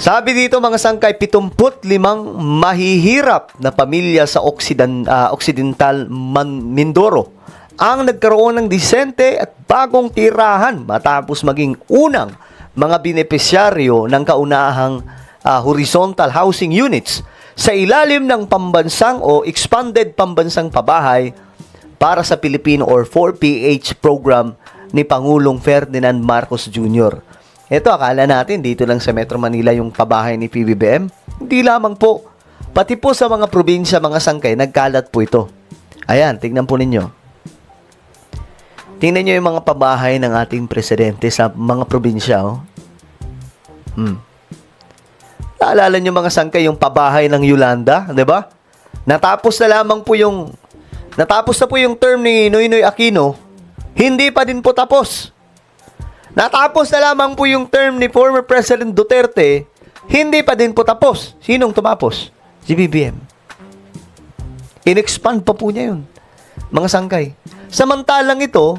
Sabi dito mga sangkay, 75 mahihirap na pamilya sa Occidental Mindoro ang nagkaroon ng disente at bagong tirahan matapos maging unang mga benepisyaryo ng kaunahang horizontal housing units sa ilalim ng pambansang o expanded pambansang pabahay para sa Pilipino or 4PH program ni Pangulong Ferdinand Marcos Jr. Ito, akala natin dito lang sa Metro Manila yung pabahay ni PBBM. Hindi lamang po. Pati po sa mga probinsya, mga sangkay, nagkalat po ito. Ayan, tingnan po ninyo. Tingnan nyo yung mga pabahay ng ating presidente sa mga probinsya. Oh. Naalala nyo mga sangkay yung pabahay ng Yolanda, di ba? Natapos na po yung term ni Noynoy Aquino, hindi pa din po tapos. Natapos na lamang po yung term ni former President Duterte, hindi pa din po tapos. Sinong tumapos? Si BBM. In-expand pa po niya yun. Mga sangkay. Samantalang ito,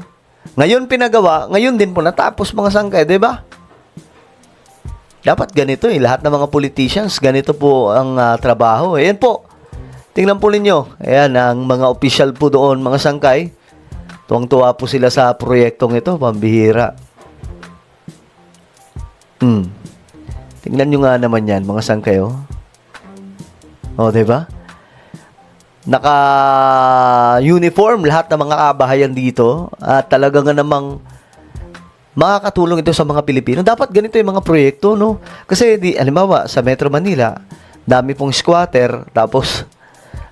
ngayon pinagawa, ngayon din po natapos mga sangkay, di ba? Dapat ganito lahat ng mga politicians, ganito po ang trabaho. Ayan po. Tingnan po ninyo. Ayan, ang mga official po doon, mga sangkay. Tuwang-tuwa po sila sa proyektong ito, pambihira. Tingnan nyo nga naman yan, mga sangkay, oh. O, diba? Naka-uniform lahat ng mga kabahayan dito at talaga nga namang makakatulong ito sa mga Pilipino. Dapat ganito yung mga proyekto, no? Kasi, halimbawa, sa Metro Manila, dami pong squatter, tapos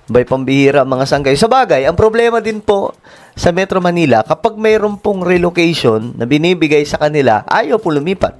may pambihira mga sangkay. Sa bagay, ang problema din po sa Metro Manila, kapag mayroon pong relocation na binibigay sa kanila, ayaw po lumipat.